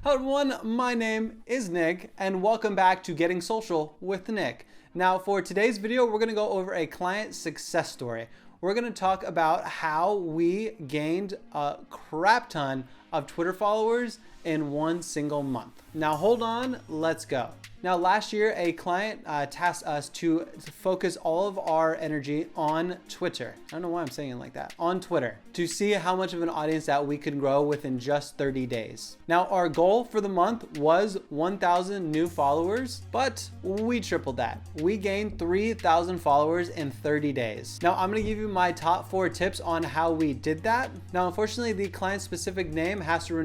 Hello everyone, my name is Nick and welcome back to Getting Social with Nick. Now for today's video, we're gonna go over a client success story. We're gonna talk about how we gained a crap ton of Twitter followers in one single month. Now hold on, let's go. Now last year, a client tasked us to focus all of our energy on Twitter. I don't know why I'm saying it like that. On Twitter, to see how much of an audience that we could grow within just 30 days. Now our goal for the month was 1,000 new followers, but we tripled that. We gained 3,000 followers in 30 days. Now I'm gonna give you my top 4 tips on how we did that. Now unfortunately, the client specific name has to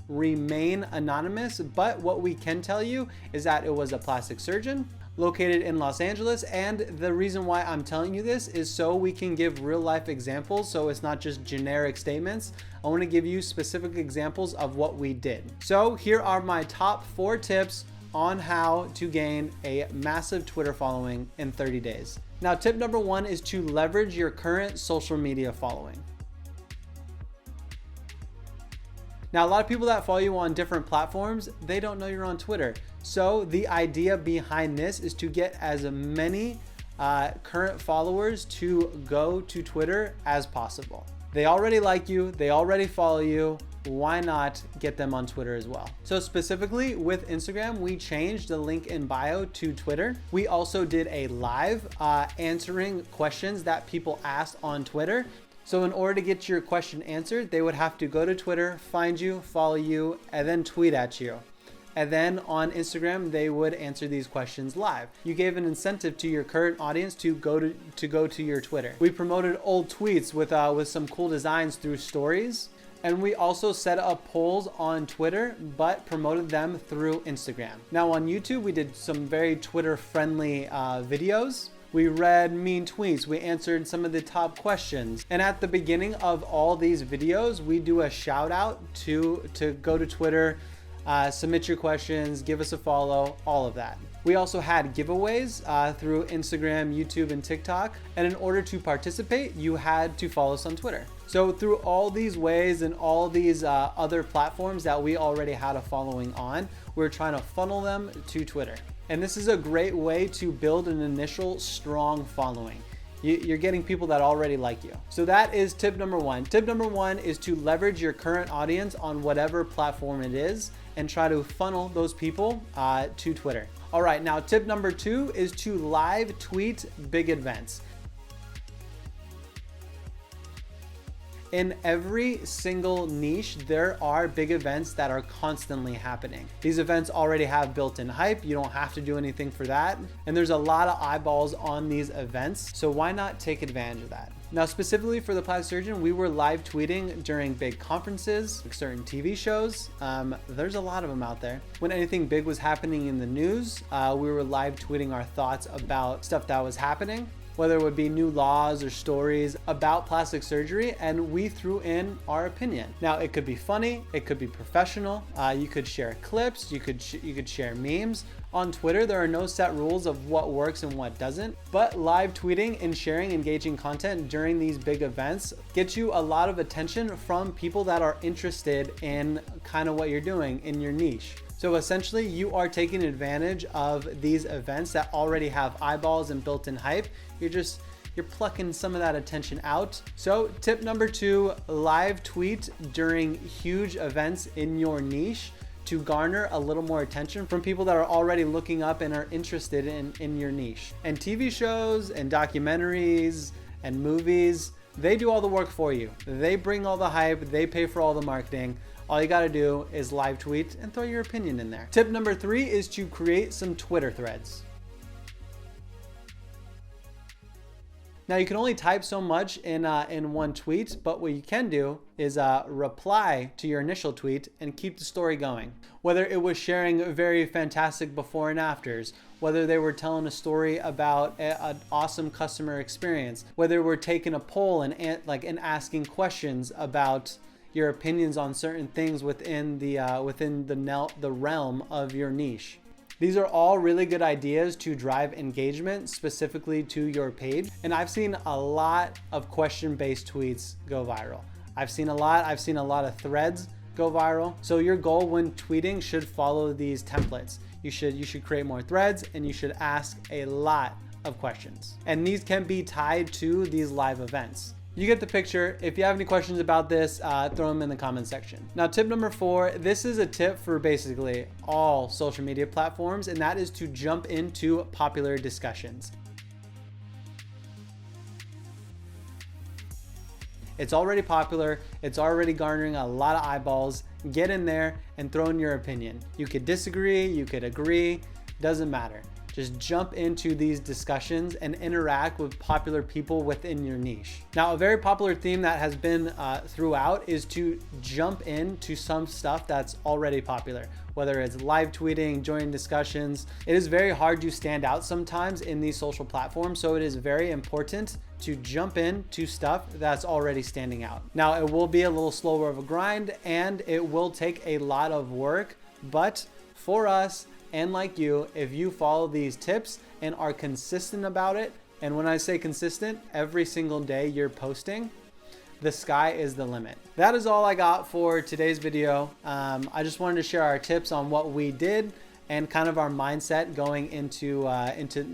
remain anonymous, but what we can tell you is that it was a plastic surgeon located in Los Angeles, and the reason why I'm telling you this is so we can give real life examples, so it's not just generic statements. I want to give you specific examples of what we did. So here are my top 4 tips on how to gain a massive Twitter following in 30 days. Now tip number 1 is to leverage your current social media following. Now, a lot of people that follow you on different platforms, they don't know you're on Twitter. So the idea behind this is to get as many current followers to go to Twitter as possible. They already like you, they already follow you. Why not get them on Twitter as well? So specifically with Instagram, we changed the link in bio to Twitter. We also did a live answering questions that people asked on Twitter. So in order to get your question answered, they would have to go to Twitter, find you, follow you, and then tweet at you. And then on Instagram, they would answer these questions live. You gave an incentive to your current audience to go to your Twitter. We promoted old tweets with some cool designs through stories. And we also set up polls on Twitter, but promoted them through Instagram. Now on YouTube, we did some very Twitter friendly videos. We read mean tweets, we answered some of the top questions. And at the beginning of all these videos, we do a shout out to go to Twitter, submit your questions, give us a follow, all of that. We also had giveaways through Instagram, YouTube, and TikTok. And in order to participate, you had to follow us on Twitter. So through all these ways and all these other platforms that we already had a following on, we're trying to funnel them to Twitter. And this is a great way to build an initial strong following. You're getting people that already like you. So that is tip number 1. Tip number 1 is to leverage your current audience on whatever platform it is and try to funnel those people to Twitter. All right, now tip number 2 is to live tweet big events. In every single niche, there are big events that are constantly happening. These events already have built-in hype. You don't have to do anything for that. And there's a lot of eyeballs on these events. So why not take advantage of that? Now, specifically for the plastic surgeon, we were live tweeting during big conferences, like certain TV shows. There's a lot of them out there. When anything big was happening in the news, we were live tweeting our thoughts about stuff that was happening, whether it would be new laws or stories about plastic surgery, and we threw in our opinion. Now, it could be funny, it could be professional, you could share clips, you could share memes. On Twitter, there are no set rules of what works and what doesn't, but live tweeting and sharing engaging content during these big events gets you a lot of attention from people that are interested in kind of what you're doing in your niche. So essentially, you are taking advantage of these events that already have eyeballs and built-in hype. You're plucking some of that attention out. So tip number 2, live tweet during huge events in your niche to garner a little more attention from people that are already looking up and are interested in your niche. And TV shows and documentaries and movies, they do all the work for you. They bring all the hype, they pay for all the marketing. All you gotta do is live tweet and throw your opinion in there. Tip number 3 is to create some Twitter threads. Now you can only type so much in one tweet, but what you can do is reply to your initial tweet and keep the story going. Whether it was sharing very fantastic before and afters, whether they were telling a story about an awesome customer experience, whether we're taking a poll and asking questions about your opinions on certain things within the realm of your niche. These are all really good ideas to drive engagement specifically to your page. And I've seen a lot of question-based tweets go viral. I've seen a lot of threads go viral. So your goal when tweeting should follow these templates. You should create more threads, and you should ask a lot of questions. And these can be tied to these live events. You get the picture. If you have any questions about this, throw them in the comment section. Now, tip number 4, this is a tip for basically all social media platforms, and that is to jump into popular discussions. It's already popular. It's already garnering a lot of eyeballs. Get in there and throw in your opinion. You could disagree, you could agree, doesn't matter. Just jump into these discussions and interact with popular people within your niche. Now, a very popular theme that has been throughout is to jump into some stuff that's already popular, whether it's live tweeting, joining discussions. It is very hard to stand out sometimes in these social platforms, so it is very important to jump into stuff that's already standing out. Now, it will be a little slower of a grind, and it will take a lot of work, but for us, and like you, if you follow these tips and are consistent about it, and when I say consistent, every single day you're posting, the sky is the limit. That is all I got for today's video. I just wanted to share our tips on what we did and kind of our mindset going into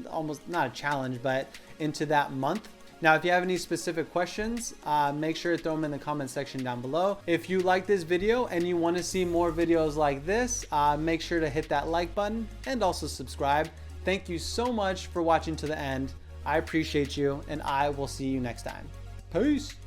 almost not a challenge, but into that month. Now, if you have any specific questions, make sure to throw them in the comment section down below. If you like this video and you want to see more videos like this, make sure to hit that like button and also subscribe. Thank you so much for watching to the end. I appreciate you, and I will see you next time. Peace.